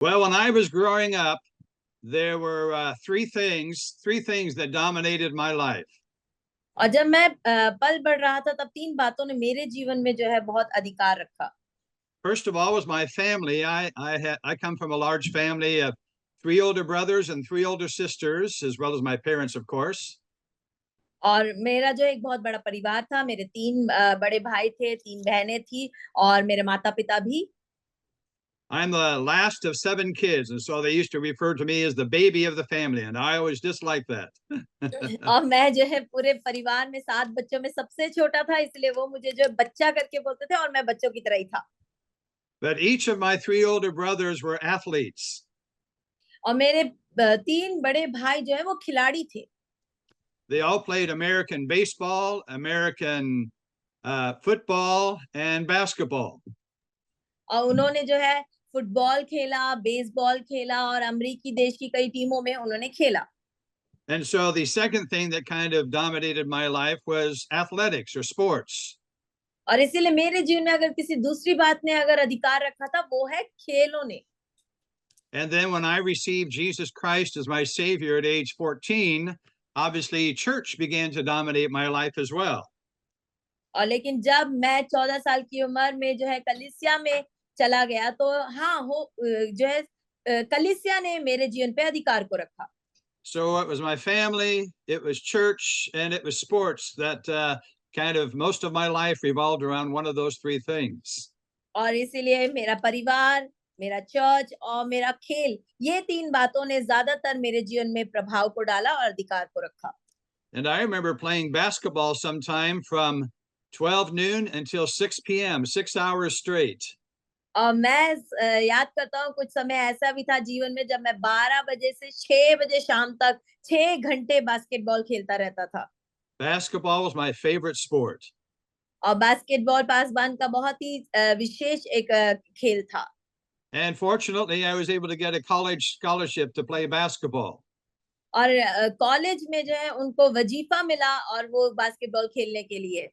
Well, when I was growing up, there were three things that dominated my life. और जब मैं पल बढ़ रहा था तब तीन बातों ने मेरे जीवन में जो है बहुत अधिकार रखा। First of all was my family. I come from a large family of three older brothers and three older sisters, as well as my parents, of course. और मेरा जो एक बहुत बड़ा परिवार था, मेरे तीन बड़े भाई थे, तीन बहनें थी और मेरे माता पिता भी। I'm the last of seven kids, and so they used to refer to me as the baby of the family, and I always disliked that. और मैं जो है पूरे परिवार में सात बच्चों में सबसे छोटा था, इसलिए वो मुझे जो बच्चा करके बोलते थे और मैं बच्चों की तरह ही था। But each of my three older brothers were athletes. और मेरे तीन बड़े भाई जो है वो खिलाड़ी थे। They all played American baseball, American football, and basketball. और उन्होंने जो है फुटबॉल खेला, बेसबॉल खेला और अमेरिकी देश की कई टीमों में उन्होंने खेला। And so the second thing that kind of dominated my life was athletics or sports. और इसीलिए मेरे जीवन में अगर किसी दूसरी बात ने अगर अधिकार रखा था वो है खेलों ने। And then when I received Jesus Christ as my Savior at age 14, obviously church began to dominate my life as well. और लेकिन जब मैं 14 साल की उम्र में जो है कलीसिया में चला गया तो हाँ हो जो है कलीसिया ने मेरे जीवन पे अधिकार को रखा। So it was my family, it was church, and it was sports that kind of most of my life revolved around one of those three things. और इसीलिए मेरा परिवार, मेरा चर्च और मेरा खेल, ये तीन बातों ने ज्यादातर मेरे जीवन में प्रभाव को डाला और अधिकार को रखा। And I remember playing basketball sometime from 12 noon until 6 p.m., 6 hours straight. और मैं याद करता हूँ कुछ समय ऐसा भी था जीवन में जब मैं 12 बजे से 6 बजे शाम तक 6 घंटे बास्केटबॉल खेलता रहता था। Basketball was my favorite sport. और बास्केटबॉल पासबान का बहुत ही विशेष एक खेल था। And fortunately, I was able to get a college scholarship to play basketball. और कॉलेज में जो है उनको वजीफा मिला और वो बास्केटबॉल खेलने के लिए।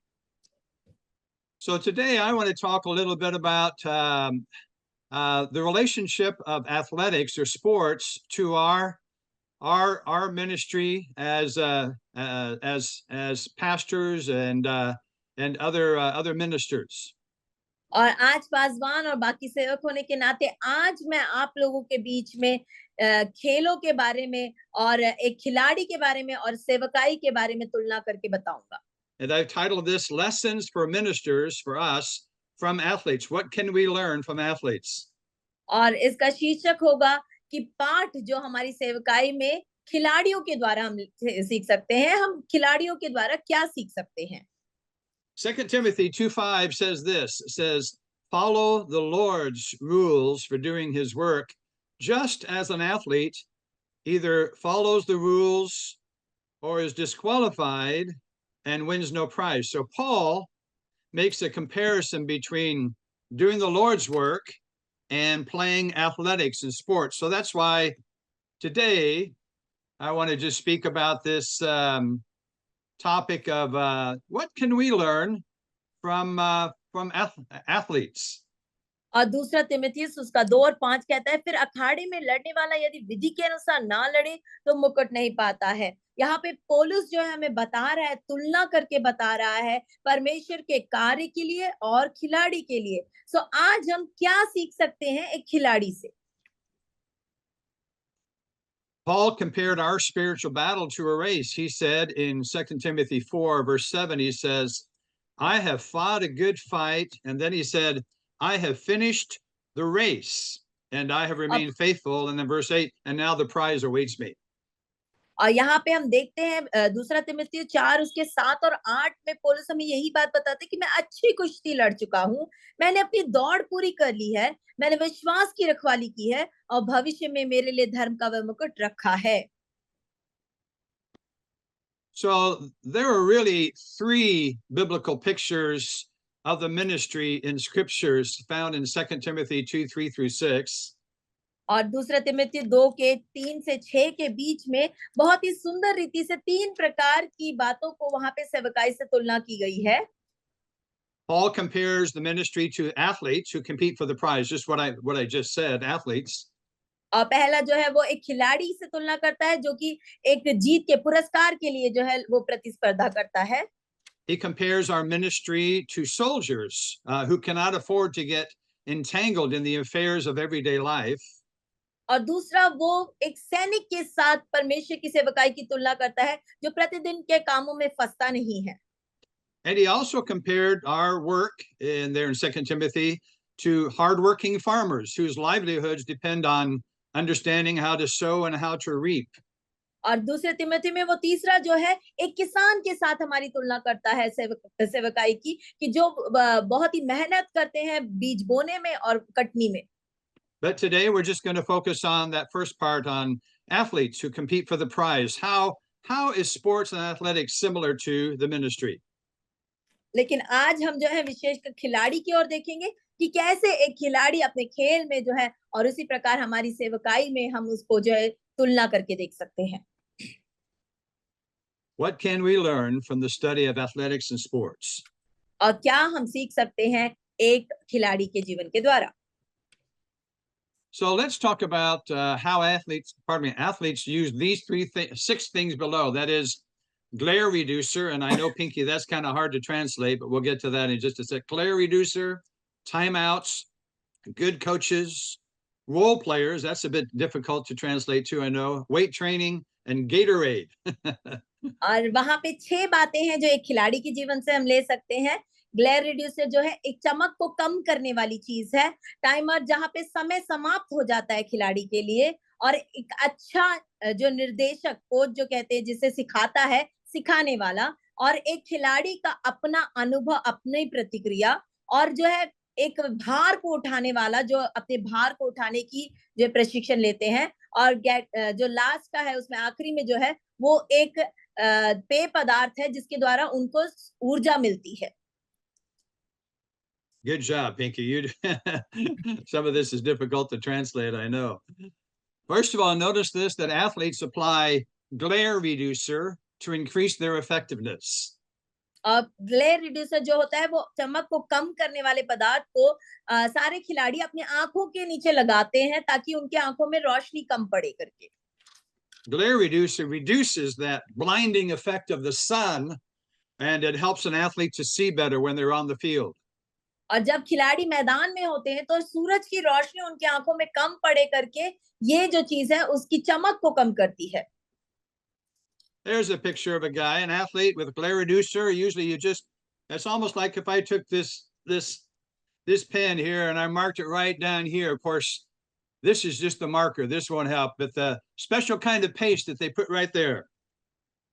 So today I want to talk a little bit about the relationship of athletics or sports to our ministry as pastors and other ministers. और आज पासवान और बाकी सेवक होने के नाते आज मैं आप लोगों के बीच में खेलों के बारे में और एक खिलाड़ी के बारे में और सेवकाई के बारे में तुलना करके बताऊंगा। And I've titled this Lessons for Ministers for Us from Athletes. What can we learn from athletes? और इसका शीर्षक होगा कि पाठ जो हमारी सेवकाई में खिलाड़ियों के द्वारा हम सीख सकते हैं, हम खिलाड़ियों के द्वारा क्या सीख सकते हैं। 2 Timothy 2:5 says this. It says, follow the Lord's rules for doing his work, just as an athlete either follows the rules or is disqualified and wins no prize. So Paul makes a comparison between doing the Lord's work and playing athletics and sports. So that's why today I want to just speak about this topic of what can we learn from athletes. और दूसरा तिमुथियुस उसका 2 और 5 कहता है, फिर अखाड़े में लड़ने वाला यदि विधि के अनुसार ना लड़े तो मुकुट नहीं पाता है। यहाँ पे पौलुस जो है हमें बता रहा है, तुलना करके बता रहा है परमेश्वर के कार्य के लिए और खिलाड़ी के लिए। सो आज हम क्या सीख सकते हैं एक खिलाड़ी से। Paul compared our spiritual battle to a race. He said in 2 Timothy 4, verse 7, he says, I have fought a good fight. And then he said, I have finished the race and I have remained faithful. And then verse 8, and now the prize awaits me. और यहाँ पे हम देखते हैं दूसरा तिमुथियुस 4 उसके 7 और 8 में पौलुस हमें यही बात बताते हैं कि मैं अच्छी कुश्ती लड़ चुका हूँ, मैंने अपनी दौड़ पूरी कर ली है, मैंने विश्वास की रखवाली की है और भविष्य में मेरे लिए धर्म का वह मुकुट रखा है। So there are really three biblical pictures of the ministry in scriptures found in 2 Timothy 2:3-6. और दूसरा तिमुथियुस 2 के 3 से 6 के बीच में बहुत ही सुंदर रीति से तीन प्रकार की बातों को वहां पे सेवकाई से तुलना की गई है। Paul compares the ministry to athletes who compete for the prize, just what I just said, athletes. और पहला जो है वो एक खिलाड़ी से तुलना करता है जो कि एक जीत के पुरस्कार के लिए जो है वो प्रतिस्पर्धा करता है। He compares our ministry to soldiers who cannot afford to get entangled in the affairs of everyday life. और दूसरा वो एक सैनिक के साथ परमेश्वर की सेवकाई की तुलना करता है जो प्रतिदिन के कामों में फंसता नहीं है। And he also compared our work in there in 2 Timothy to hardworking farmers whose livelihoods depend on understanding how to sow and how to reap. और दूसरे तिमोथी में वो तीसरा जो है एक किसान के साथ हमारी तुलना करता है सेवकाई की कि जो बहुत ही मेहनत करते हैं बीज बोने में और कटनी में। But today we're just going to focus on that first part on athletes who compete for the prize. How is sports and athletics similar to the ministry? लेकिन आज हम जो है विशेषकर खिलाड़ी की ओर देखेंगे कि कैसे एक खिलाड़ी अपने खेल में जो है और उसी प्रकार हमारी सेवकाई में हम उसको जो है तुलना करके देख सकते हैं। What can we learn from the study of athletics and sports? और क्या हम सीख सकते हैं एक खिलाड़ी के जीवन के द्वारा। So let's talk about how athletes use these six things below. That is glare reducer, and I know Pinky, that's kind of hard to translate, but we'll get to that in just a sec. Glare reducer, timeouts, good coaches, role players. That's a bit difficult to translate too, I know. Weight training and Gatorade. और वहां पे 6 बातें हैं जो एक खिलाड़ी के जीवन से हम ले सकते हैं। ग्लेयर रिड्यूसर जो है एक चमक को कम करने वाली चीज है। टाइमर जहां पे समय समाप्त हो जाता है खिलाड़ी के लिए, और एक अच्छा जो निर्देशक कोच जो कहते हैं जिसे सिखाता है, सिखाने वाला, और एक खिलाड़ी का अपना अनुभव, अपनी प्रतिक्रिया, और जो है एक भार को उठाने वाला जो अपने भार को उठाने की जो प्रशिक्षण लेते हैं। और जो लास्ट का है उसमें आखिरी में जो है वो एक पेय पदार्थ है जिसके द्वारा उनको ऊर्जा मिलती है। Good job, Pinky. You some of this is difficult to translate, I know. First of all, notice this that athletes apply glare reducer to increase their effectiveness. Glare reducer जो होता है वो चमक को कम करने वाले पदार्थ को सारे खिलाड़ी अपने आंखों के नीचे लगाते हैं ताकि उनके आंखों में रोशनी कम पड़े करके। Glare reducer reduces that blinding effect of the sun, and it helps an athlete to see better when they're on the field. और जब खिलाड़ी मैदान में होते हैं तो सूरज की रोशनी उनकी आंखों में कम पड़े करके ये जो चीज है उसकी चमक को कम करती है। There's a picture of a guy, an athlete with glare reducer. Usually you just, it's almost like if I took this pen here and I marked it right down here. Of course, this is just the marker. This won't help, but the special kind of paste that they put right there.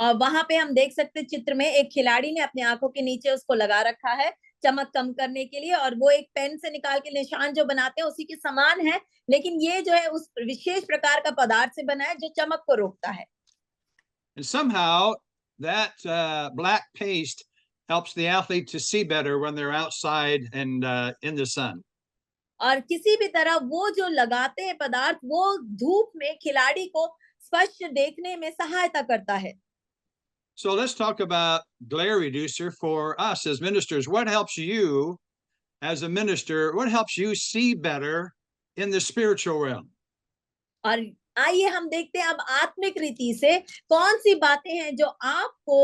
और वहां पे हम देख सकते चित्र में एक खिलाड़ी ने अपने आंखों के नीचे उसको लगा रखा है चमक कम करने के लिए, और वो एक पेन से निकाल के निशान जो बनाते हैं उसी के समान है, लेकिन ये जो है उस विशेष प्रकार का पदार्थ से बना है जो चमक को रोकता है। And somehow that black paste helps the athlete to see better when they're outside and in the sun. और किसी भी तरह वो जो लगाते हैं पदार्थ वो धूप में खिलाड़ी को स्पष्ट देखने में सहायता करता है। So let's talk about glare reducer for us as ministers. What helps you as a minister? What helps you see better in the spiritual realm? और आइए हम देखते हैं अब आत्मिक रीति से कौन सी बातें हैं जो आपको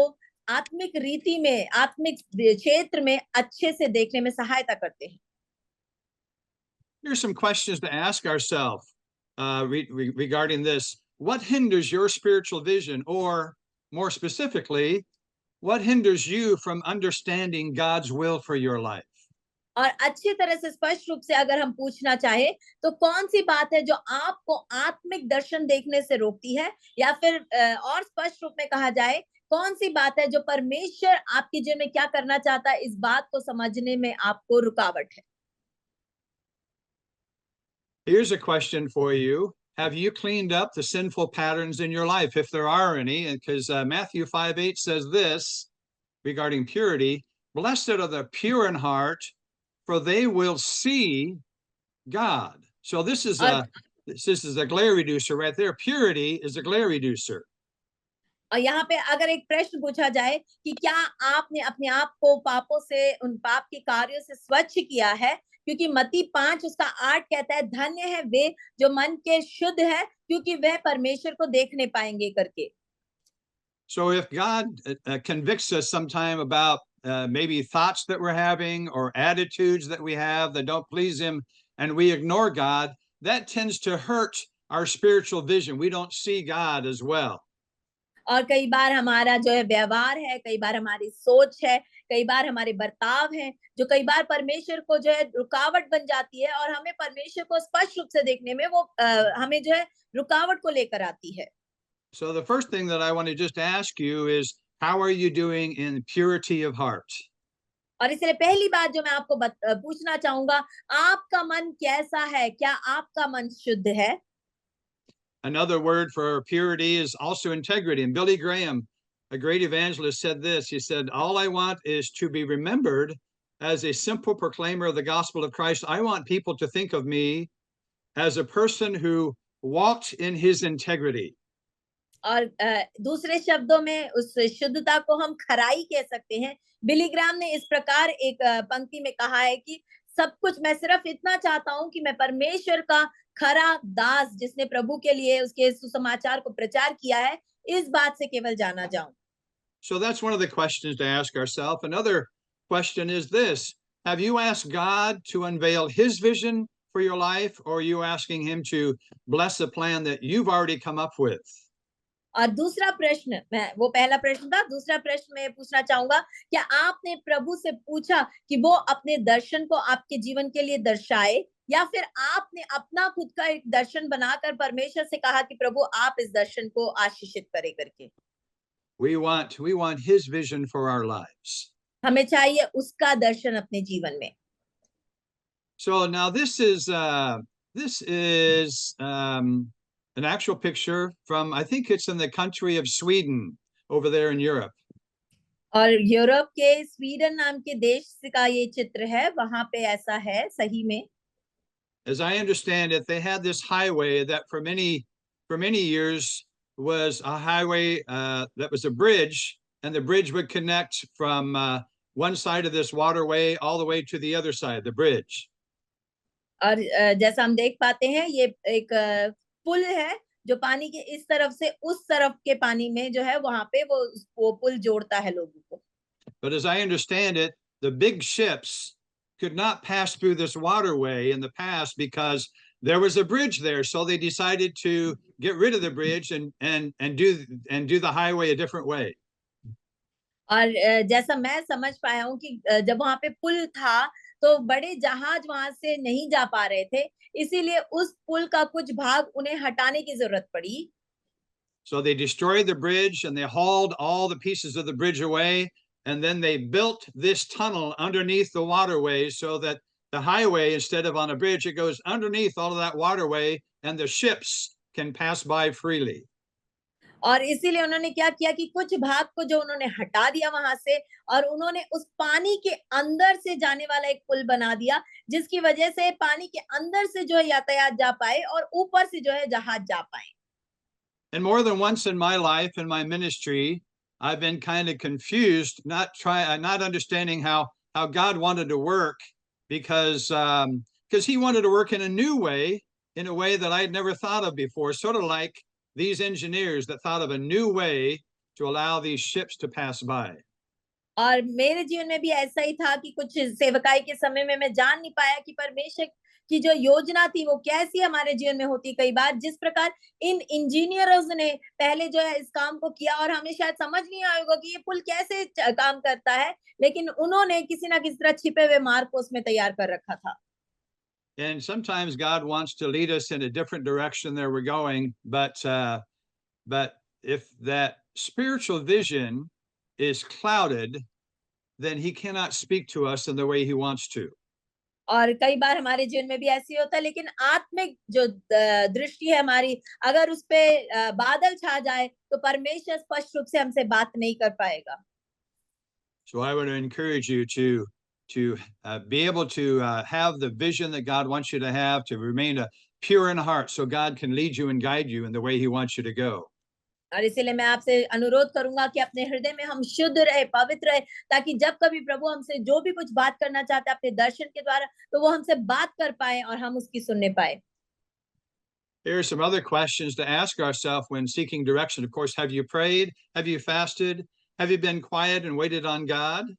आत्मिक रीति में, आत्मिक क्षेत्र में अच्छे से देखने में सहायता करते हैं। Here's some questions to ask ourselves regarding this. What hinders your spiritual vision? Or more specifically, what hinders you from understanding God's will for your life? और अच्छी तरह से स्पष्ट रूप से अगर हम पूछना चाहे तो कौन सी बात है जो आपको आत्मिक दर्शन देखने से रोकती है, या फिर और स्पष्ट रूप में कहा जाए कौन सी बात है जो परमेश्वर आपके जीवन में क्या करना चाहता है इस बात को समझने में आपको रुकावट है। Here's a question for you. Have you cleaned up the sinful patterns in your life, if there are any? Because Matthew 5:8 says this regarding purity: blessed are the pure in heart, for they will see God. So this is a glare reducer right there. Purity is a glare reducer. और यहाँ पे अगर एक प्रश्न पूछा जाए कि क्या आपने अपने आप को पापों से, उन पाप के कार्यों से स्वच्छ किया है, क्योंकि मत्ती 5 उसका 8 कहता है, धन्य है वे जो मन के शुद्ध है, क्योंकि वह परमेश्वर को देखने पाएंगे करके। So if God convicts us sometime about maybe thoughts that we're having or attitudes that we have that don't please Him, and we ignore God, that tends to hurt our spiritual vision. We don't see God as well. और कई बार हमारा जो है व्यवहार है, कई बार हमारी सोच है, कई बार हमारे बर्ताव हैं, जो कई बार परमेश्वर को जो है रुकावट बन जाती है और हमें परमेश्वर को स्पष्ट रूप से देखने में वो हमें जो है रुकावट को लेकर आती है। So the first thing that I want to just ask you is, how are you doing in purity of heart? और इसलिए पहली बात जो मैं आपको पूछना चाहूँगा, आपका मन कैसा है? क्या आपका मन शुद्ध है? Another word for purity is also integrity. And Billy Graham, a great evangelist, said this. He said, all I want is to be remembered as a simple proclaimer of the gospel of Christ. I want people to think of me as a person who walked in his integrity. और दूसरे शब्दों में उस शुद्धता को हम खराई कह सकते हैं। बिली ग्राम ने इस प्रकार एक पंक्ति में कहा है कि सब कुछ मैं सिर्फ इतना चाहता हूं कि मैं परमेश्वर का खरा दास, जिसने प्रभु के लिए उसके सुसमाचार को प्रचार किया है, इस बात से केवल जाना जाऊं। So that's one of the questions to ask ourselves. Another question is this: have you asked God to unveil his vision for your life, or are you asking him to bless a plan that you've already come up with? और दूसरा प्रश्न, मैं वो पहला प्रश्न था, दूसरा प्रश्न मैं पूछना चाहूंगा, क्या आपने प्रभु से पूछा कि वो अपने दर्शन को आपके जीवन के लिए दर्शाए, या फिर आपने अपना खुद का एक दर्शन बनाकर परमेश्वर से कहा कि प्रभु आप इस दर्शन को आशीषित करे करके? We want his vision for our lives. हमें चाहिए उसका दर्शन अपने जीवन में। So now this is an actual picture from, I think it's in the country of Sweden over there in Europe. और यूरोप के स्वीडन नाम के देश का ये चित्र है, वहां पे ऐसा है सही में। As I understand it, they had this highway that for many years was a highway that was a bridge, and the bridge would connect from one side of this waterway all the way to the other side, the bridge. और जैसा हम देख पाते हैं, ये एक पुल है जो पानी के इस तरफ से उस तरफ के पानी में जो है वहां पे वो पुल जोड़ता है लोगों को। But as I understand it, the big ships could not pass through this waterway in the past because there was a bridge there. So they decided to get rid of the bridge and do the highway a different way. और जैसा मैं समझ पाया हूँ कि जब वहां पे पुल था तो बड़े जहाज वहां से नहीं जा पा रहे थे, इसीलिए उस पुल का कुछ भाग उन्हें हटाने की जरूरत पड़ी। So they destroyed the bridge and they hauled all the pieces of the bridge away. And then they built this tunnel underneath the waterway so that the highway, instead of on a bridge, it goes underneath all of that waterway and the ships can pass by freely. और इसीलिए उन्होंने क्या किया कि कुछ भाग को जो उन्होंने हटा दिया वहां से, और उन्होंने उस पानी के अंदर से जाने वाला एक पुल बना दिया, जिसकी वजह से पानी के अंदर से जो है यातायात जा पाए और ऊपर से जो है जहाज जा पाए। And more than once in my life, in my ministry, I've been kind of confused, not understanding how God wanted to work, because he wanted to work in a new way, in a way that I had never thought of before, sort of like these engineers that thought of a new way to allow these ships to pass by. और मेरे जीवन में भी ऐसा ही था कि कुछ सेवकाई के समय में मैं जान नहीं पाया कि परमेश्वर की जो योजना थी वो कैसी हमारे जीवन में होती। कई बार जिस प्रकार इन इंजीनियर्स ने पहले जो है इस काम को किया, और हमें शायद समझ नहीं आया होगा कि ये पुल कैसे काम करता है, लेकिन उन्होंने किसी ना किसी तरह छिपे हुए मार्ग को उसमें तैयार कर रखा था। And sometimes God wants to lead us in a different direction than we're going, but if that spiritual vision is clouded, then he cannot speak to us in the way he wants to. और कई बार हमारे जीवन में भी ऐसे होता है, लेकिन आत्मिक जो दृष्टि है हमारी, अगर उस पे बादल छा जाए तो परमेश्वर स्पष्ट रूप से हमसे बात नहीं कर पाएगा। So I want to encourage you to be able to have the vision that God wants you to have, to remain pure in heart, so God can lead you and guide you in the way he wants you to go. और इसीलिए मैं आपसे अनुरोध करूंगा कि अपने हृदय में हम शुद्ध रहे, पवित्र रहे, ताकि जब कभी प्रभु हमसे जो भी कुछ बात करना चाहते हैं अपने दर्शन के द्वारा, तो वो हमसे बात कर पाए और हम उसकी सुनने पाए। Here are some other questions to ask ourselves when seeking direction. Of course, have you prayed? Have you fasted? Have you been quiet and waited on God?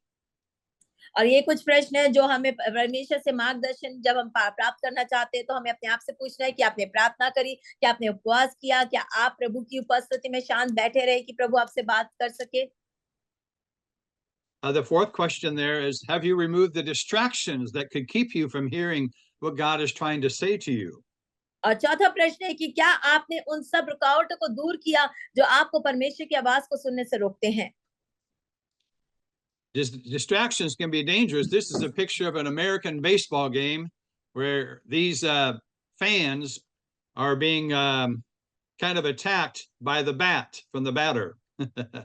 और ये कुछ प्रश्न है जो हमें परमेश्वर से मार्गदर्शन जब हम प्राप्त करना चाहते हैं, तो हमें अपने आप से पूछना है कि आपने प्रार्थना करी, क्या आपने उपवास किया, क्या आप प्रभु की उपस्थिति में शांत बैठे रहे कि प्रभु आपसे बात कर सके। The fourth question there is, have you removed the distractions that could keep you from hearing what God is trying to say to you? और चौथा प्रश्न है कि क्या आपने उन सब रुकावटों को दूर किया जो आपको परमेश्वर की आवाज को सुनने से रोकते हैं। Distractions can be dangerous. This is a picture of an American baseball game where these fans are being kind of attacked by the bat from the batter.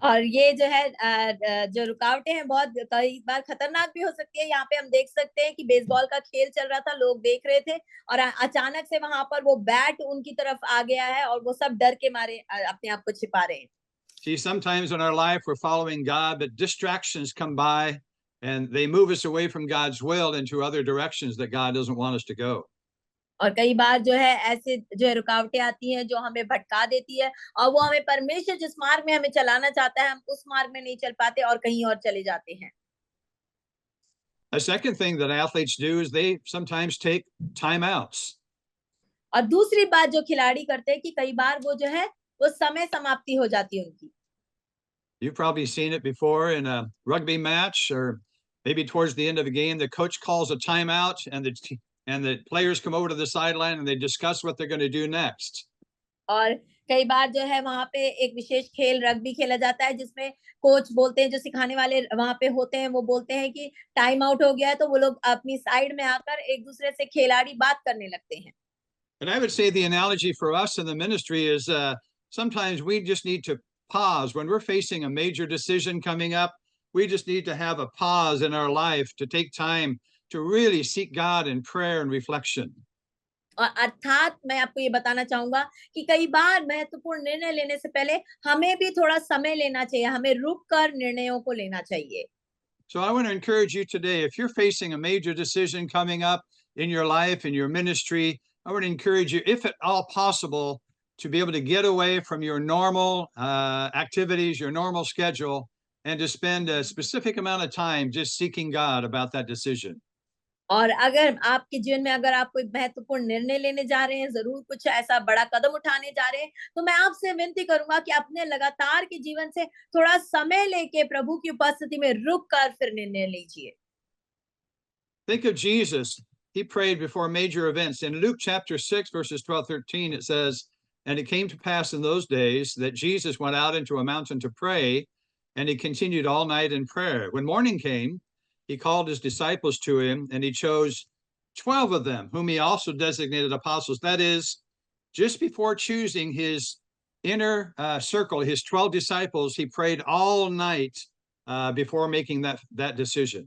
और ये जो है जो रुकावटें हैं बहुत कई बार खतरनाक भी हो सकती है। यहाँ पे हम देख सकते हैं कि बेसबॉल का खेल चल रहा था, लोग देख रहे थे और अचानक से वहां पर वो बैट उनकी तरफ आ गया है और वो सब डर के मारे अपने आप को छिपा रहे हैं। See, sometimes in our life we're following God, but distractions come by and they move us away from God's will into other directions that God doesn't want us to go. और कई बार जो है ऐसे जो है रुकावटें आती हैं जो हमें भटका देती है और वो हमें परमेश्वर जिस मार्ग में हमें चलाना चाहता है, हम उस मार्ग में नहीं चल पाते और कहीं और चले जाते हैं। A second thing that athletes do is they sometimes take timeouts. और दूसरी बात जो खिलाड़ी करते हैं कि कई बार वो जो है वो समय समाप्ति हो जाती है उनकी। You've probably seen it before in a rugby match, or maybe towards the end of the game, the coach calls a timeout, and the players come over to the sideline and they discuss what they're going to do next. और कई बार जो है वहां पे एक विशेष खेल rugby खेला जाता है जिसमें कोच बोलते हैं, जो सिखाने वाले वहां पे होते हैं वो बोलते हैं कि टाइम आउट हो गया है, तो वो लोग अपनी साइड में आकर एक दूसरे से खिलाड़ी बात करने लगते हैं। And I would say the analogy for us in the ministry is sometimes we just need to pause when we're facing a major decision coming up. We just need to have a pause in our life to take time to really seek God in prayer and reflection. और अर्थात मैं आपको ये बताना चाहूंगा कि कई बार महत्वपूर्ण निर्णय लेने से पहले हमें भी थोड़ा समय लेना चाहिए, हमें रुक कर निर्णयों को लेना चाहिए। So I want to encourage you today, if you're facing a major decision coming up in your life, in your ministry, I want to encourage you, if at all possible, to be able to get away from your normal activities, your normal schedule, and to spend a specific amount of time just seeking God about that decision. और अगर आपके जीवन में अगर आप कोई महत्वपूर्ण निर्णय लेने जा रहे हैं, जरूर कुछ ऐसा बड़ा कदम उठाने जा रहे हैं, तो मैं आपसे विनती करूंगा कि अपने लगातार के जीवन से थोड़ा समय लेके प्रभु की उपस्थिति में रुक कर फिर निर्णय लीजिए। Think of Jesus. He prayed before major events. In Luke chapter 6, verses 12, 13, it says, "And it came to pass in those days that Jesus went out into a mountain to pray, and he continued all night in prayer. When morning came, he called his disciples to him, and he chose 12 of them, whom he also designated apostles." That is, just before choosing his inner circle, his 12 disciples, he prayed all night before making that decision.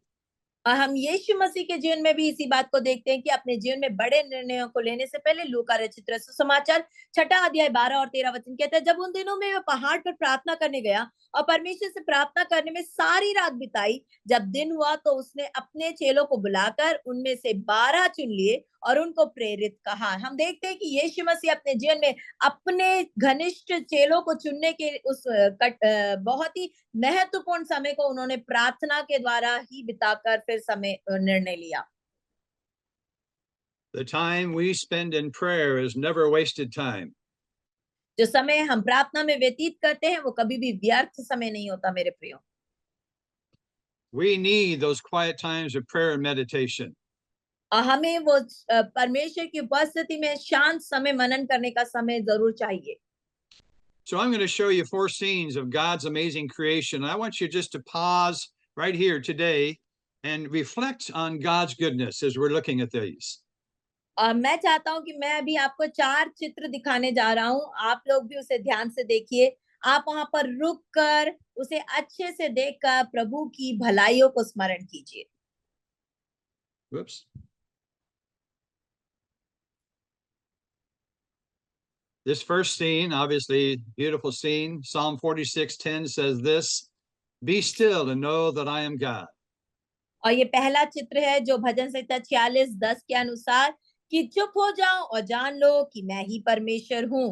और हम यीशु मसीह के जीवन में भी इसी बात को देखते हैं कि अपने जीवन में बड़े निर्णयों को लेने से पहले लूका रचित सुसमाचार 6 अध्याय 12 और 13 वचन कहता है, जब उन दिनों में वह पहाड़ पर प्रार्थना करने गया और परमेश्वर से प्रार्थना करने में सारी रात बिताई। जब दिन हुआ तो उसने अपने चेलों को बुलाकर उनमें से 12 चुन लिए और उनको प्रेरित कहा। हम देखते हैं कि यीशु मसीह अपने जीवन में अपने घनिष्ठ चेलों को चुनने के उस बहुत ही महत्वपूर्ण समय को उन्होंने प्रार्थना के द्वारा ही बिताकर फिर समय निर्णय लिया। The time we spend in prayer is never wasted time. जो समय हम प्रार्थना में व्यतीत करते हैं वो कभी भी व्यर्थ समय नहीं होता मेरे प्रियो। We need those quiet times of prayer and meditation. हमें वो परमेश्वर की उपस्थिति में शांत समय मनन करने का समय जरूर चाहिए। So I'm going to show you 4 scenes of God's amazing creation. I want you just to pause right here today and reflect on God's goodness as we're looking at these. और मैं चाहता हूं कि मैं अभी आपको 4 चित्र दिखाने जा रहा हूं, आप लोग भी उसे ध्यान से देखिए। आप वहां पर रुक कर उसे अच्छे से देखकर प्रभु की भलाइयों को स्मरण कीजिए। Whoops. This first scene, obviously beautiful scene. Psalm 46:10 says this, "Be still and know that I am God." और ये पहला चित्र है जो भजन संहिता 46:10 के अनुसार कि चुप हो जाओ और जान लो कि मैं ही परमेश्वर हूँ।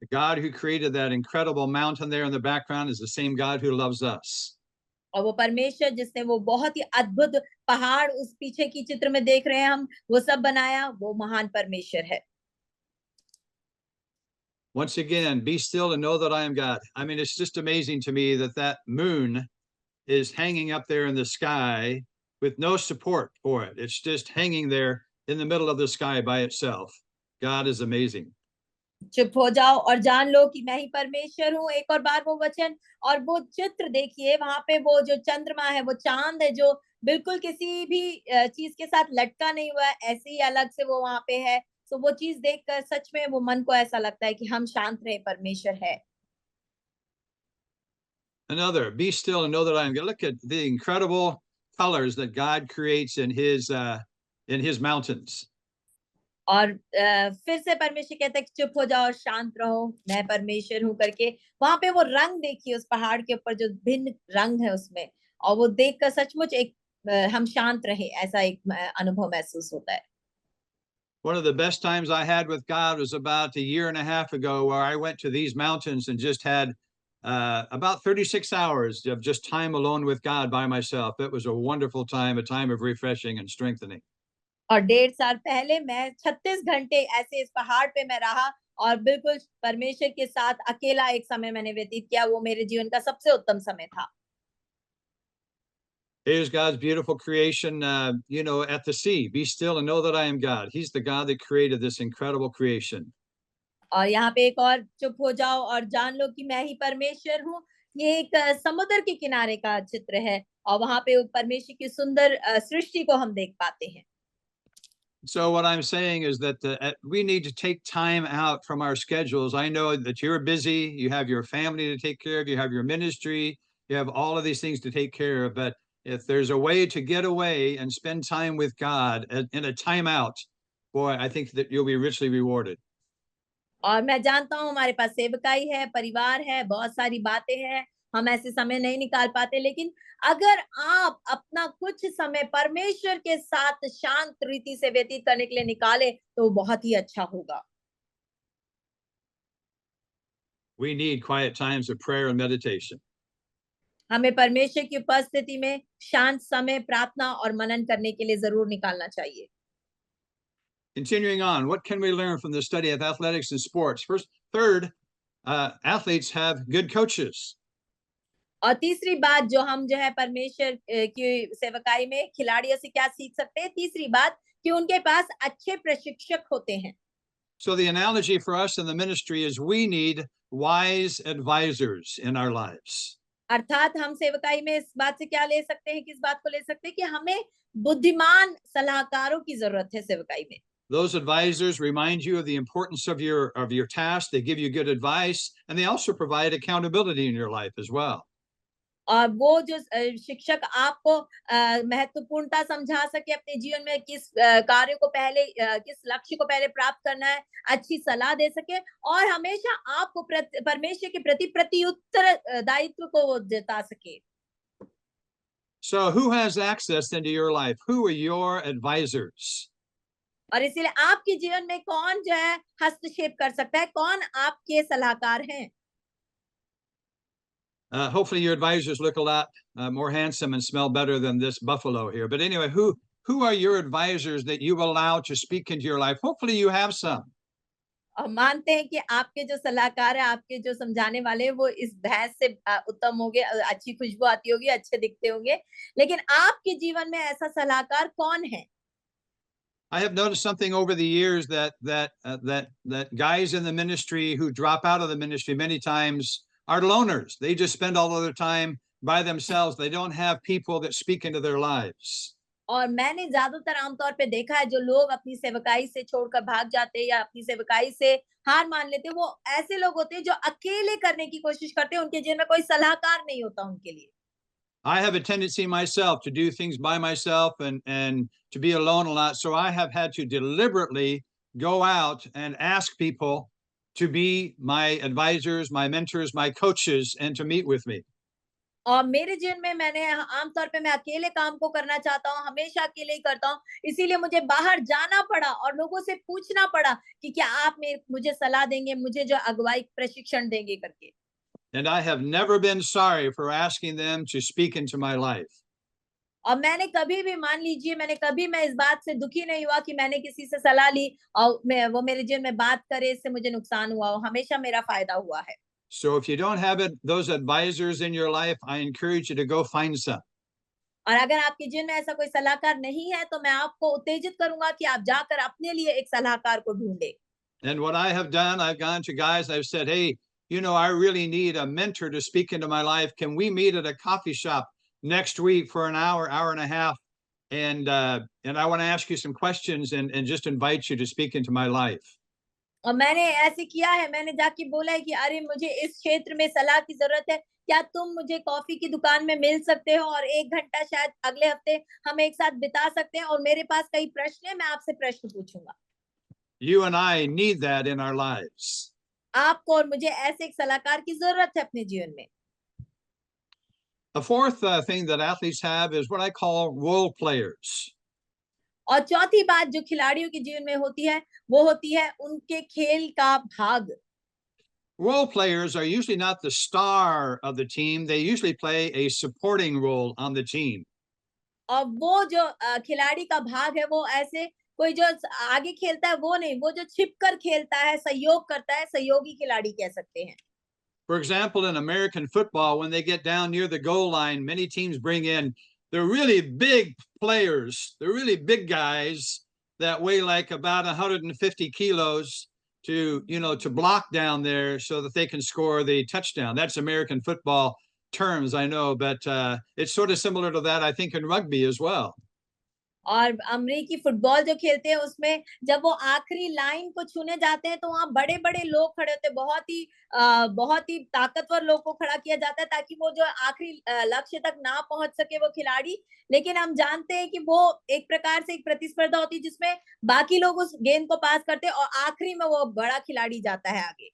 The God who created that incredible mountain there in the background is the same God who loves us. और वो परमेश्वर जिसने वो बहुत ही अद्भुत पहाड़ उस पीछे की चित्र में देख रहे हैं हम, वो सब बनाया, वो महान परमेश्वर है। Once again, be still and know that I am God. I mean, it's just amazing to me that that moon is hanging up there in the sky with no support for it. It's just hanging there in the middle of the sky by itself. God is amazing. चुप हो जाओ और जान लो कि मैं ही परमेश्वर हूँ। एक और बार वो वचन और वो चित्र देखिए, वहां पे वो जो चंद्रमा है, वो चांद है जो बिल्कुल किसी भी चीज के साथ लटका नहीं हुआ है, ऐसे ही अलग से वो वहां पे है। तो वो चीज देखकर सच में वो मन को ऐसा लगता है कि हम शांत रहे, परमेश्वर है। Another, be still and know that I am God. Look at the incredible colors that God creates in his mountains. और फिर से परमेश्वर कहता है कि चुप हो जाओ और शांत रहो, मैं परमेश्वर हूँ करके। वहां पे वो रंग देखिए उस पहाड़ के ऊपर जो भिन्न रंग है उसमें, और वो देखकर सचमुच एक हम शांत रहे ऐसा एक अनुभव महसूस होता है। One of the best times I had with God was about a year and a half ago, where I went to these mountains and just had about 36 hours of just time alone with God by myself. It was a wonderful time, a time of refreshing and strengthening. और 1.5 साल पहले मैं 36 घंटे ऐसे इस पहाड़ पे मैं रहा और बिल्कुल परमेश्वर के साथ अकेला एक समय मैंने व्यतीत किया। वो मेरे जीवन का सबसे उत्तम समय था। Here's God's beautiful creation, at the sea. Be still and know that I am God. He's the God that created this incredible creation. और यहाँ पे एक और चुप हो जाओ और जान लो कि मैं ही परमेश्वर हूँ। ये एक समुद्र के किनारे का चित्र है और वहां पे परमेश्वर की सुंदर सृष्टि को हम देख पाते हैं। So what I'm saying is that we need to take time out from our schedules. I know that you're busy, you have your family to take care of, you have your ministry, you have all of these things to take care of. But if there's a way to get away and spend time with God in a timeout, boy, I think that you'll be richly rewarded. और मैं जानता हूँ हमारे पास सेवकाई है, परिवार है, बहुत सारी बातें हैं, हम ऐसे समय नहीं निकाल पाते, लेकिन अगर आप अपना कुछ समय परमेश्वर के साथ शांत रीति से व्यतीत करने के लिए निकाले तो बहुत ही अच्छा होगा। We need quiet times of prayer and meditation. हमें परमेश्वर की उपस्थिति में शांत समय प्रार्थना और मनन करने के लिए जरूर निकालना चाहिए। Continuing on, what can we learn from the study of athletics and sports? Third, athletes have good coaches. और तीसरी बात जो हम जो है परमेश्वर की सेवकाई में खिलाड़ियों से क्या सीख सकते हैं, तीसरी बात कि उनके पास अच्छे प्रशिक्षक होते हैं। So the analogy for us in the ministry is we need wise advisors in our lives. अर्थात हम सेवकाई में इस बात से क्या ले सकते हैं, किस बात को ले सकते हैं कि हमें बुद्धिमान सलाहकारों की जरूरत है सेवकाई में। Those advisors remind you of the importance of your task. They give you good advice, and they also provide accountability in your life as well. और वो जो शिक्षक आपको महत्वपूर्णता समझा सके अपने जीवन में किस कार्य को पहले किस लक्ष्य को पहले प्राप्त करना है, अच्छी सलाह दे सके और हमेशा आपको परमेश्वर के प्रति प्रत्युत्तर दायित्व को वो जता सके। So who has access into your life? Who are your advisors? और इसीलिए आपके जीवन में कौन जो है हस्तक्षेप कर सकता है, कौन आपके सलाहकार हैं? Hopefully your advisors look a lot more handsome and smell better than this buffalo here. But anyway, who are your advisors that you allow to speak into your life? Hopefully you have some. और मानते हैं कि आपके जो सलाहकार है, आपके जो समझाने वाले हैं, वो इस भैंस से उत्तम होंगे, अच्छी खुशबू आती होगी, अच्छे दिखते होंगे। लेकिन आपके जीवन में ऐसा सलाहकार कौन है? I have noticed something over the years that guys in the ministry who drop out of the ministry many times are loners. They just spend all of their time by themselves. They don't have people that speak into their lives. और मैंने ज्यादातर आमतौर पे देखा है जो लोग अपनी सेवकाई से छोड़कर भाग जाते हैं या अपनी सेवकाई से हार मान लेते हैं, वो ऐसे लोग होते हैं जो अकेले करने की कोशिश करते हैं, उनके जीवन में कोई सलाहकार नहीं होता उनके लिए। I have a tendency myself to do things by myself and to be alone a lot. So I have had to deliberately go out and ask people to be my advisors, my mentors, my coaches, and to meet with me. और मेरे जीवन में मैंने आमतौर पे मैं अकेले काम को करना चाहता हूँ, हमेशा अकेले ही करता हूँ। इसीलिए मुझे बाहर जाना पड़ा और लोगों से पूछना पड़ा कि क्या आप मुझे सलाह देंगे, मुझे जो अगुवाई प्रशिक्षण देंगे करके। And I have never been sorry for asking them to speak into my life. और मैंने कभी भी मान लीजिए मैं इस बात से दुखी नहीं हुआ कि मैंने किसी से सलाह ली और वो मेरे जीवन में बात करे, इससे मुझे नुकसान हुआ हो, हमेशा मेरा फायदा हुआ है। So if you don't have those advisors in your life, I encourage you to go find some. और अगर आपके जीवन में ऐसा कोई सलाहकार नहीं है, तो मैं आपको उत्तेजित करूँगा कि आप जाकर अपने लिए एक सलाहकार को ढूँढें। And what I have done, I've gone to guys, I've said, hey, you know, I really need a mentor to speak into my life. Can we meet at a coffee shop next week for an hour, hour and a half? And I want to ask you some questions and just invite you to speak into my life. और मैंने ऐसे किया है, मैंने जाके बोला है कि अरे मुझे इस क्षेत्र में सलाह की ज़रूरत है, क्या तुम मुझे कॉफ़ी की दुकान में मिल सकते हो और 1 घंटा शायद अगले हफ्ते हम एक साथ बिता सकते हैं और मेरे पास कई प्रश्न हैं, मैं आपसे प्रश्न पूछूँगा। You and I need that in our lives. आपको और मुझे ऐसे एक सलाहकार की ज़रूरत है अपने जीवन में। The fourth thing that athletes have is what I call role players. और चौथी बात जो खिलाड़ियों के जीवन में होती है, वो होती है उनके खेल का भाग। Role players are usually not the star of the team. They usually play a supporting role on the team. और वो जो खिलाड़ी का भाग है, वो ऐसे कोई जो आगे खेलता है वो नहीं, वो जो छिपकर खेलता है, सहयोग करता है, सहयोगी खिलाड़ी कह सकते हैं। For example, in American football, when they get down near the goal line, many teams bring in the really big players, the really big guys that weigh like about 150 kilos to block down there so that they can score the touchdown. That's American football terms, I know, but it's sort of similar to that, I think, in rugby as well. और अमेरिकी football जो खेलते हैं उसमें जब वो आखिरी line को छूने जाते हैं तो वहाँ बड़े-बड़े लोग खड़े होते हैं, बहुत ही ताकतवर लोग को खड़ा किया जाता है ताकि वो जो आखिरी लक्ष्य तक ना पहुँच सके वो खिलाड़ी। लेकिन हम जानते हैं कि वो एक प्रकार से एक प्रतिस्पर्धा होती है जिसमें बाकी लोग उस गेंद को पास करते हैं और आखिरी में वो बड़ा खिलाड़ी जाता है आगे।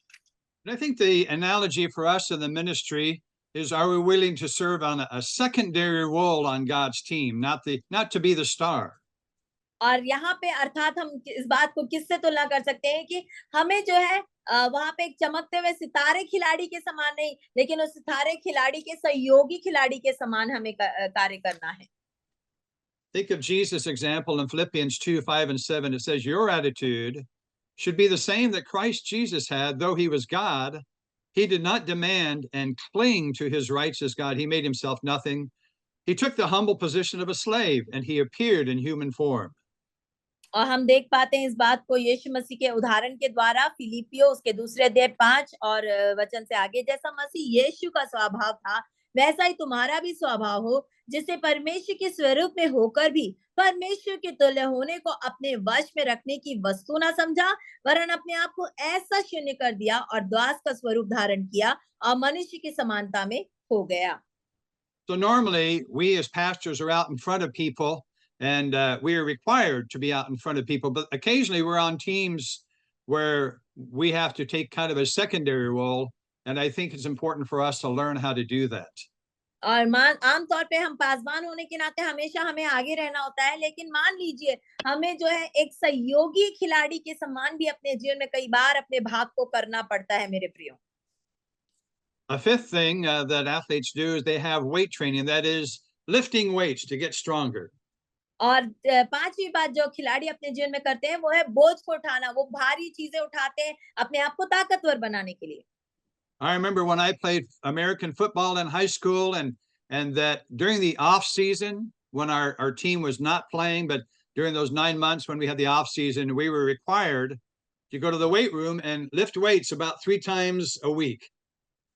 And I think the analogy for us in the ministry is, are we willing to serve on a secondary role on God's team, not to be the star? और यहाँ पे अर्थात हम इस बात को किससे तुलना कर सकते हैं कि हमें जो है वहाँ पे एक चमकते हुए सितारे खिलाड़ी के समान नहीं, लेकिन उस सितारे खिलाड़ी के सहयोगी खिलाड़ी के समान हमें कार्य करना है। Think of Jesus' example in Philippians 2, 5, and 7. It says, your attitude should be the same that Christ Jesus had, though he was God. He did not demand and cling to his rights as God. He made himself nothing. He took the humble position of a slave and he appeared in human form. और हम देख पाते हैं इस बात को यीशु मसीह के उदाहरण के द्वारा फिलिपियो उसके दूसरे अध्याय 5 और वचन से आगे, जैसा मसीह यीशु का स्वभाव था वैसा ही तुम्हारा भी स्वभाव हो, जिसे परमेश्वर के स्वरूप में होकर भी परमेश्वर के तुल्य होने को अपने वश में रखने की वस्तु ना समझा, वरन अपने आप को ऐसा शून्य कर दिया और दास का स्वरूप धारण किया और मनुष्य की समानता में हो गया। So normally we as pastors are out in front of people and we are required to be out in front of people, but occasionally we're on teams where we have to take kind of a secondary role. And I think it's important for us to learn how to do that. और मान आम तौर पे हम पासवान होने के नाते हमेशा हमें आगे रहना होता है, लेकिन मान लीजिए हमें जो है एक सहयोगी खिलाड़ी के समान भी अपने जीवन में कई बार अपने भाग को करना पड़ता है मेरे प्रियो। A fifth thing that athletes do is they have weight training, that is lifting weights to get stronger. और पांचवी बात जो खिलाड़ी अपने जीवन में करते हैं वो है बोझ को उठाना, वो भारी चीजें उठाते हैं अपने आप को ताकतवर बनाने के लिए। I remember when I played American football in high school and that during the off season when our team was not playing, but during those 9 months when we had the off season, we were required to go to the weight room and lift weights about 3 times a week.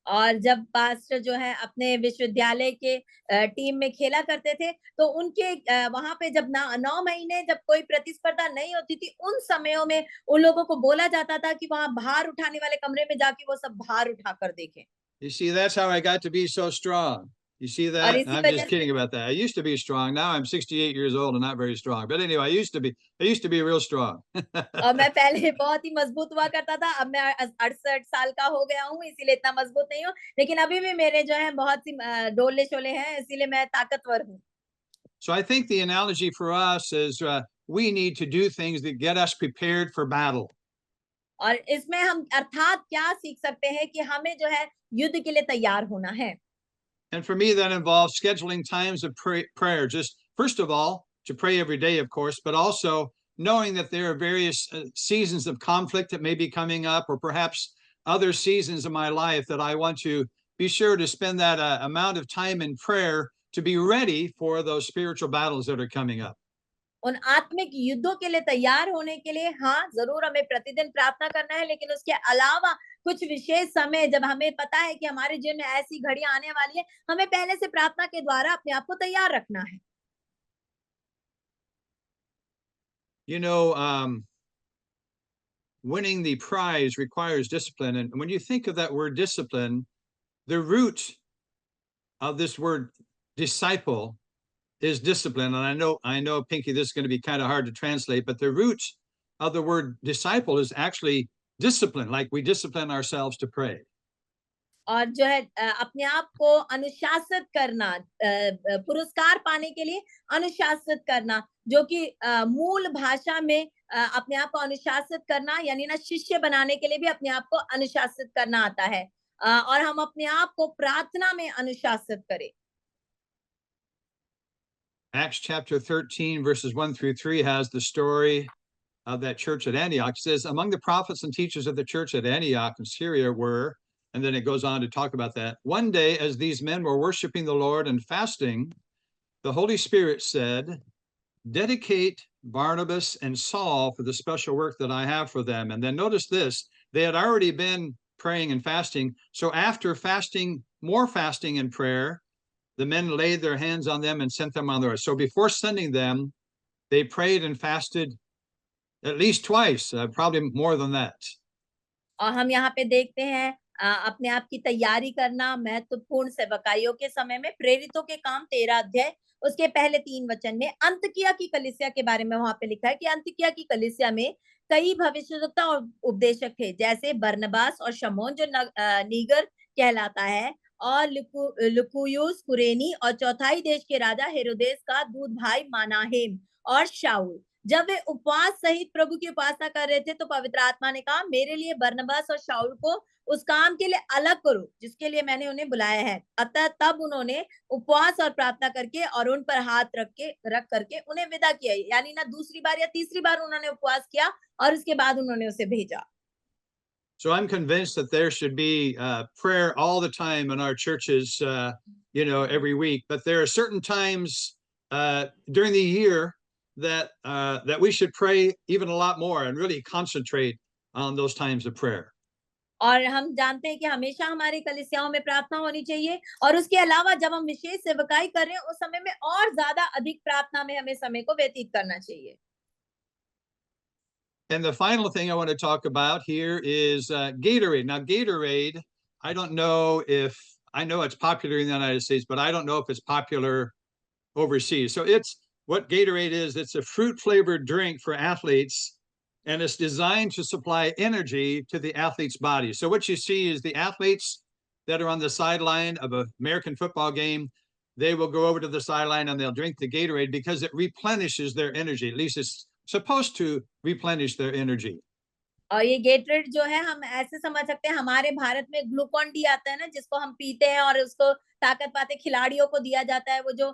और जब pastor जो है अपने विश्वविद्यालय के team में खेला करते थे तो उनके वहां पे जब 9 महीने जब कोई प्रतिस्पर्धा नहीं होती थी उन समयों में उन लोगों को बोला जाता था कि वहां भार उठाने वाले कमरे में जाके वो सब भार उठा कर देखें। You see, that's how I got to be so strong. You see और that? इसी I'm वजह just से kidding about that. I used to be strong. Now I'm 68 years old and not very strong. But anyway, I used to be real strong. और मैं पहले बहुत ही मजबूत हुआ करता था, अब मैं 68 साल का हो गया हूँ, इसीलिए इतना मजबूत नहीं हूँ, लेकिन अभी भी मेरे जो है बहुत सी डोले-शोले हैं, इसीलिए मैं ताकतवर हूँ। So I think the analogy for us is we need to do things that get us prepared for battle. और इसमें हम अर्थात क्या सीख सकते हैं कि हमें जो है युद्ध के लिए तैयार होना है। And for me, that involves scheduling times of prayer. Just first of all, to pray every day, of course, but also knowing that there are various seasons of conflict that may be coming up, or perhaps other seasons of my life that I want to be sure to spend that amount of time in prayer to be ready for those spiritual battles that are coming up. उन आत्मिक युद्धों के लिए तैयार होने के लिए हाँ, ज़रूर हमें प्रतिदिन प्रार्थना करना है, लेकिन उसके अलावा कुछ विशेष समय जब हमें पता है कि हमारे जीवन में ऐसी घड़ियाँ आने वाली है, हमें पहले से प्रार्थना के द्वारा अपने आप को तैयार रखना है। You know, winning the prize requires discipline. And when you think of that word discipline, the root of this word disciple is discipline. And I know, Pinky, this is going to be kind of hard to translate, but the root of the word disciple is actually discipline, like we discipline ourselves to pray. और जो है अपने आप को अनुशासित करना, पुरस्कार पाने के लिए अनुशासित करना, जो कि मूल भाषा में अपने आप को अनुशासित करना यानी ना शिष्य बनाने के लिए भी अपने आप को अनुशासित करना आता है। और हम अपने आप को प्रार्थना में अनुशासित करें। Acts chapter 13, verses 1 through 3 has the story of that church at Antioch. It says, among the prophets and teachers of the church at Antioch in Syria were, and then it goes on to talk about that. One day, as these men were worshiping the Lord and fasting, the Holy Spirit said, dedicate Barnabas and Saul for the special work that I have for them. And then notice this, they had already been praying and fasting. So after fasting, more fasting and prayer, the men laid their hands on them and sent them on their way. So before sending them, they prayed and fasted at least twice, probably more than that. और हम यहाँ पे देखते हैं अपने आप की तैयारी करना महत्वपूर्ण सेवकाइयों के समय में प्रेरितों के काम 13 अध्याय उसके पहले 3 वचन में अंतकिया की कलीसिया के बारे में वहां पे लिखा है कि अंतकिया की कलीसिया में कई भविष्यवक्ता और उपदेशक थे, जैसे बरनबास और शमौन जो नीगर कहलाता है, और लुकुयुस कुरेनी, और चौथाई देश के राजा हेरोदेस का दूध भाई मानाहेम और शाऊल। जब वे उपवास सहित प्रभु की उपासना कर रहे थे तो पवित्र आत्मा ने कहा, मेरे लिए बरनबास और शाऊल को उस काम के लिए अलग करो जिसके लिए मैंने उन्हें बुलाया है। अतः तब उन्होंने उपवास और प्रार्थना करके और उन पर हाथ रख करके उन्हें विदा किया, यानी ना दूसरी बार या तीसरी बार उन्होंने उपवास किया और उसके बाद उन्होंने उसे भेजा। So I'm convinced that there should be prayer all the time in our churches, every week. But there are certain times during the year that we should pray even a lot more and really concentrate on those times of prayer. और हम जानते हैं कि हमेशा हमारी कलीसियाओं में प्रार्थना होनी चाहिए, और उसके अलावा जब हम विशेष सेवकाई कर रहे हैं उस समय में और ज्यादा अधिक प्रार्थना में हमें समय को व्यतीत करना चाहिए। And the final thing I want to talk about here is Gatorade. Now, Gatorade, I don't know if I know it's popular in the United States, but I don't know if it's popular overseas. So it's what Gatorade is. It's a fruit flavored drink for athletes, and it's designed to supply energy to the athlete's body. So what you see is the athletes that are on the sideline of an American football game, they will go over to the sideline and they'll drink the Gatorade because it replenishes their energy. At least it's supposed to replenish their energy. और ये गेटरेड जो है हम ऐसे समझ सकते हैं, हमारे भारत में ग्लूकोन डी आता है ना, जिसको हम पीते हैं और उसको ताकत पाते खिलाड़ियों को दिया जाता है। वो जो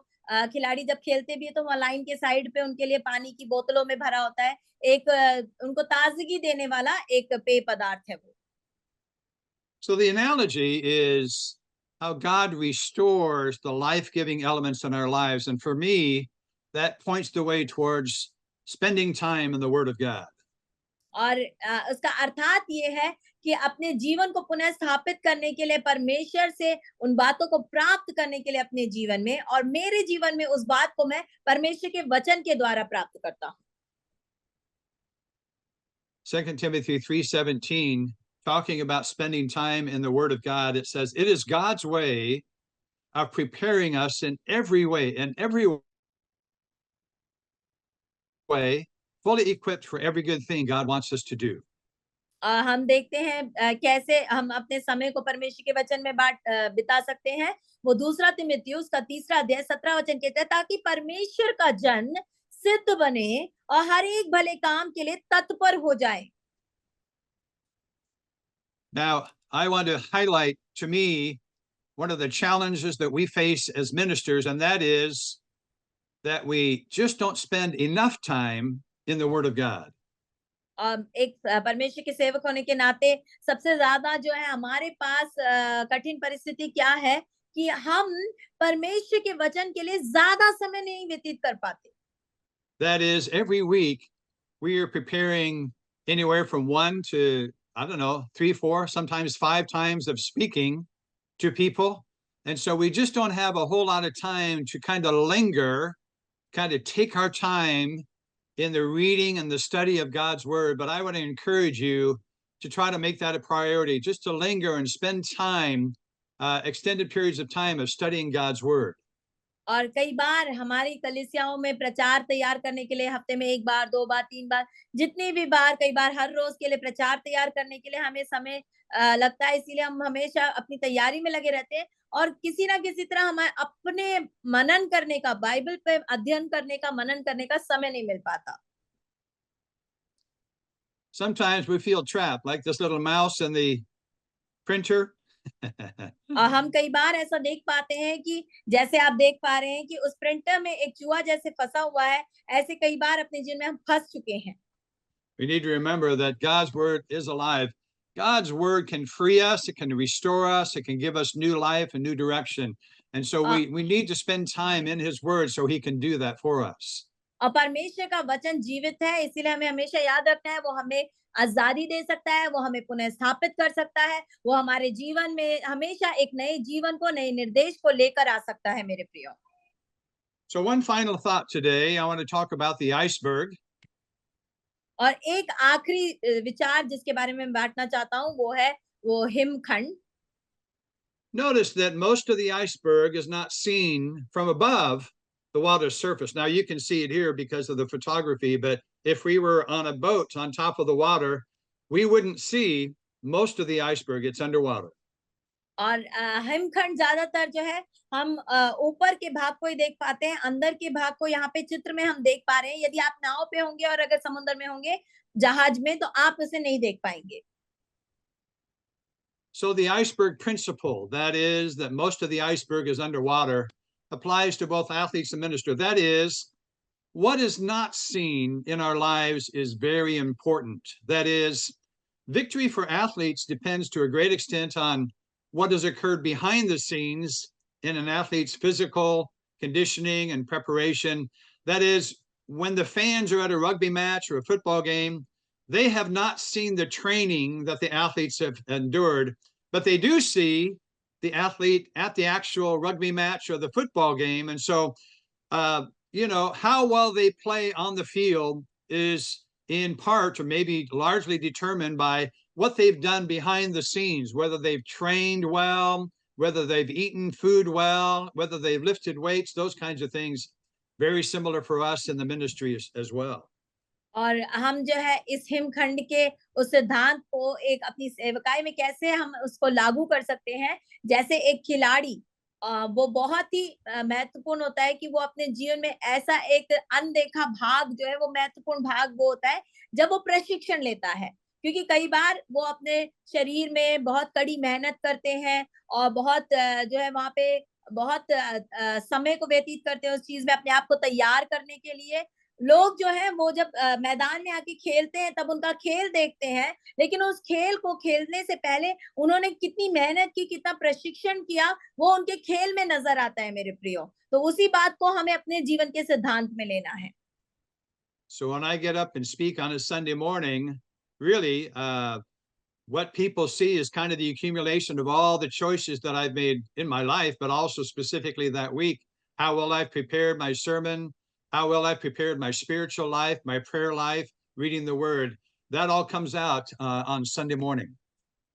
खिलाड़ी जब खेलते भी है तो वहाँ लाइन के साइड पे उनके लिए पानी की बोतलों में भरा होता है, एक उनको ताजगी देने वाला एक पेय पदार्थ है वो। So the analogy is how God restores the life-giving elements in our lives. And for me, that points the way towards spending time in the Word of God. और उसका अर्थात ये है कि अपने जीवन को पुनः स्थापित करने के लिए परमेश्वर से उन बातों को प्राप्त करने के लिए अपने जीवन में, और मेरे जीवन में उस बात को मैं परमेश्वर के वचन के द्वारा प्राप्त करता हूँ। 2 Timothy 3:17, talking about spending time in the Word of God, it says, it is God's way of preparing us in every way, fully equipped for every good thing God wants us to do. हम देखते हैं कैसे हम अपने समय को परमेश्वर के वचन में बिता सकते हैं। वो दूसरा तीमुथियुस का 3 अध्याय 17 वचन कहता है, ताकि परमेश्वर का जन सिद्ध बने और हर एक भले काम के लिए तत्पर हो जाए। Now, I want to highlight, to me, one of the challenges that we face as ministers, and that is that we just don't spend enough time in the Word of God. एक परमेश्वर के सेवक होने के नाते सबसे ज्यादा जो है हमारे पास कठिन परिस्थिति क्या है कि हम परमेश्वर के वचन के लिए ज्यादा समय नहीं व्यतीत कर पाते। That is, every week we are preparing anywhere from 1 to, I don't know, 3, 4, sometimes 5 times of speaking to people. And so we just don't have a whole lot of time to kind of linger, kind of take our time in the reading and the study of God's word. But I want to encourage you to try to make that a priority, just to linger and spend time, extended periods of time of studying God's word. और कई बार हमारी कलीसियाओं में प्रचार तैयार करने के लिए हफ्ते में 1 बार, 2 बार, 3 बार, जितनी भी बार, कई बार हर रोज के लिए प्रचार तैयार करने के लिए हमें समय लगता है, इसीलिए हम हमेशा अपनी तैयारी में लगे रहते हैं और किसी ना किसी तरह हमें अपने मनन करने का, बाइबल पे अध्ययन करने का, मनन करने का समय नहीं मिल पाता। Sometimes we feel trapped, like this little mouse in the printer. हम कई बार ऐसा देख पाते हैं कि जैसे आप देख पा रहे हैं कि उस प्रिंटर में एक चूहा जैसे फंसा हुआ है, ऐसे कई बार अपने जीवन में हम फंस चुके हैं। We need to remember that God's word is alive. God's word can free us, it can restore us, it can give us new life and new direction. And so a, we need to spend time in his word so he can do that for us. और परमेश्वर का वचन जीवित है, इसीलिए हमें हमेशा याद रखना है, वो हमें आजादी दे सकता है, वो हमें पुनः स्थापित कर सकता है, वो हमारे जीवन में हमेशा एक नए जीवन को, नए निर्देश को लेकर आ सकता है मेरे प्रियो। So one final thought today, I want to talk about the iceberg. और एक आखिरी विचार जिसके बारे में मैं बांटना चाहता हूँ वो हिमखंड। Notice that most of the iceberg is not seen from above the water's surface. Now you can see it here because of the photography, but if we were on a boat on top of the water, we wouldn't see most of the iceberg. It's underwater. और हिमखंड ज्यादातर जो है हम ऊपर के भाग को ही देख पाते हैं, अंदर के भाग को यहाँ पे चित्र में हम देख पा रहे हैं। यदि आप नाव पे होंगे और अगर समुद्र में होंगे, जहाज में, तो आप उसे नहीं देख पाएंगे। So the iceberg principle, that is, that most of the iceberg is underwater, applies to both athletes and ministers. That is, what is not seen in our lives is very important. That is, victory for athletes depends to a great extent on what has occurred behind the scenes in an athlete's physical conditioning and preparation. That is, when the fans are at a rugby match or a football game, they have not seen the training that the athletes have endured, but they do see the athlete at the actual rugby match or the football game. And so, how well they play on the field is in part or maybe largely determined by what they've done behind the scenes, whether they've trained well, whether they've eaten food well, whether they've lifted weights, those kinds of things. Very similar for us in the ministry as well. और हम जो है इस हिमखंड के उस सिद्धांत को एक अपनी सेवकाई में कैसे हम उसको लागू कर सकते हैं, जैसे एक खिलाड़ी वो बहुत ही महत्वपूर्ण होता है कि वो अपने जीवन में ऐसा एक अनदेखा भाग जो है, वो महत्वपूर्ण भाग वो होता है जब वो प्रशिक्षण लेता है। क्योंकि कई बार वो अपने शरीर में बहुत कड़ी मेहनत करते हैं और बहुत जो है वहाँ पे बहुत समय को व्यतीत करते हैं उस चीज में अपने आप को तैयार करने के लिए। लोग जो हैं वो जब मैदान में आके खेलते हैं तब उनका खेल देखते हैं, लेकिन उस खेल को खेलने से पहले उन्होंने कितनी मेहनत की, कितना प्रशिक्षण किया, वो उनके खेल में नजर आता है मेरे प्रियो। तो उसी बात को हमें अपने जीवन के सिद्धांत में लेना है। So when I get up and speak on a Sunday morning, really, what people see is kind of the accumulation of all the choices that I've made in my life, but also specifically that week. How well I've prepared my sermon, how well I've prepared my spiritual life, my prayer life, reading the word. That all comes out on Sunday morning.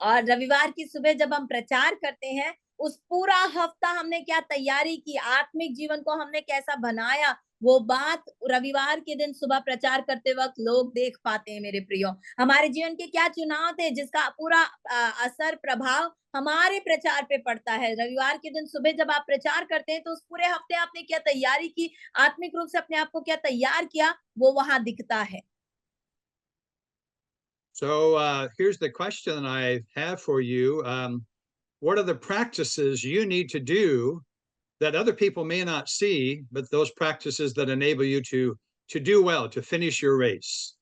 और रविवार की सुबह जब हम प्रचार करते हैं उस पूरा हफ्ता हमने क्या तैयारी की, आत्मिक जीवन को हमने कैसा बनाया, वो बात रविवार के दिन सुबह प्रचार करते वक्त लोग देख पाते हैं मेरे प्रियो। हमारे जीवन के क्या चुनाव थे जिसका पूरा असर प्रभाव हमारे प्रचार पे पड़ता है। रविवार के दिन सुबह जब आप प्रचार करते हैं तो उस पूरे हफ्ते आपने क्या तैयारी की, आत्मिक रूप से अपने आप को क्या तैयार किया, वो वहां दिखता है। So here's the question I have for you. What are the practices you need to do that other people may not see, but those practices that enable you to do well, to finish your race?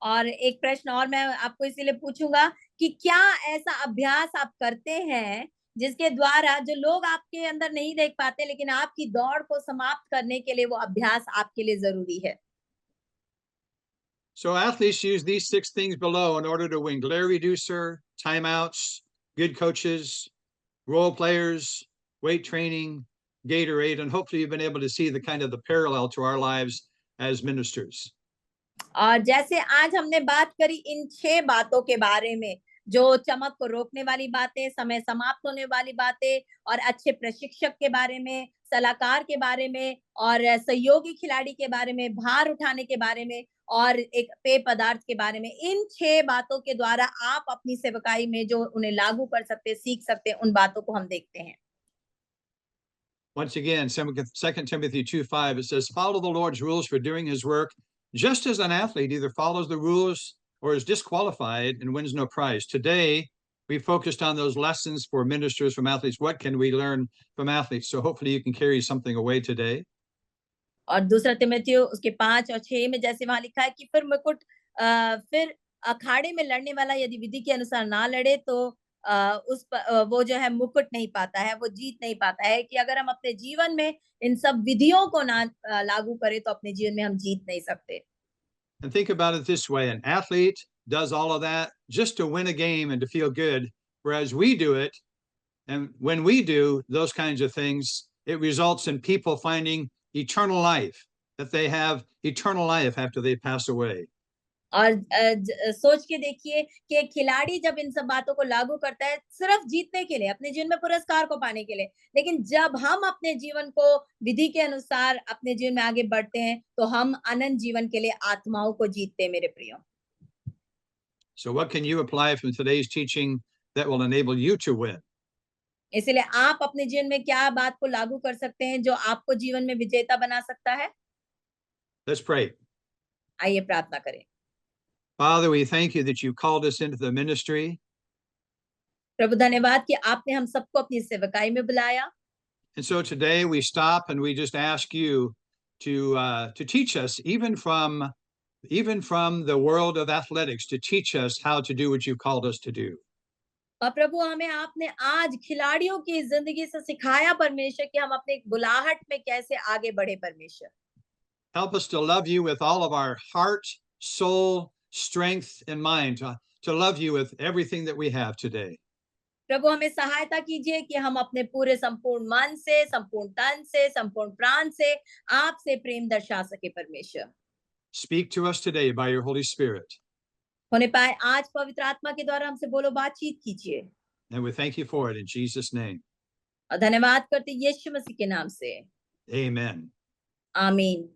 और एक प्रश्न और मैं आपको इसीलिए पूछूंगा कि क्या ऐसा अभ्यास आप करते हैं जिसके द्वारा जो लोग आपके अंदर नहीं देख पाते लेकिन आपकी दौड़ को समाप्त करने के लिए वो अभ्यास आपके लिए जरूरी है। So athletes use these 6 things below in order to win: glare reducer, timeouts, good coaches, role players, weight training, Gatorade, and hopefully you've been able to see the kind of the parallel to our lives as ministers. और जैसे आज हमने बात करी इन 6 बातों के बारे में, जो चमक को रोकने वाली बातें, समय समाप्त होने वाली बातें और अच्छे प्रशिक्षक के बारे में, सलाहकार के बारे में और सहयोगी खिलाड़ी के बारे में, भार उठाने के बारे में और एक पेय पदार्थ के बारे में। इन 6 बातों के द्वारा आप अपनी सेवकाई में जो उन्हें लागू कर सकते हैं, सीख सकते हैं, उन बातों को हम देखते हैं। Once again, 2 Timothy 2:5, it says, follow the Lord's rules for doing his work, just as an athlete either follows the rules or is disqualified and wins no prize. Today, we focused on those lessons for ministers from athletes. What can we learn from athletes? So hopefully you can carry something away today. और दूसरा तिमुथियुस उसके 5 और 6 में जैसे वहां लिखा है कि फिर अखाड़े में लड़ने वाला यदि विधि के अनुसार ना लड़े तो वो जो है मुकुट नहीं पाता है, वो जीत नहीं पाता है। कि अगर हम अपने जीवन में इन सब विधियों को ना लागू करें तो अपने जीवन में हम जीत नहीं सकते। And think about it this way: an athlete does all of that just to win a game and to feel good, whereas we do it. And when we do those kinds of things, it results in people finding eternal life, that they have eternal life after they pass away. और सोच के देखिए कि एक खिलाड़ी जब इन सब बातों को लागू करता है सिर्फ जीतने के लिए, अपने जीवन में पुरस्कार को पाने के लिए, लेकिन जब हम अपने जीवन को विधि के अनुसार अपने जीवन में आगे बढ़ते हैं तो हम अनंत जीवन के लिए आत्माओं को जीतते हैं मेरे प्रियो। So what can you apply from today's teaching that will enable you to win? इसलिए आप अपने जीवन में क्या बात को लागू कर सकते हैं जो आपको जीवन में विजेता बना सकता है? Let's pray. आइए प्रार्थना करें। Father, we thank you that you called us into the ministry. प्रभु धन्यवाद कि आपने हम सबको अपनी सेवकाई में बुलाया। And so today we stop and we just ask you to teach us, even from the world of athletics, to teach us how to do what you called us to do. और प्रभु हमें आपने आज खिलाड़ियों की जिंदगी से सिखाया परमेश्वर कि हम अपने बुलाहट में कैसे आगे बढ़े परमेश्वर। Help us to love you with all of our heart, soul, strength, and mind, to love you with everything that we have today. प्रभु हमें सहायता कीजिए कि हम अपने पूरे संपूर्ण मन से, संपूर्ण तन से, संपूर्ण प्राण से आपसे प्रेम दर्शा सके परमेश्वर। Speak to us today by your Holy Spirit. होने पाए आज पवित्र आत्मा के द्वारा हमसे बोलो, बातचीत कीजिए। And we thank you for it in Jesus' name. और धन्यवाद करते यीशु मसीह के नाम से। Amen. आमीन।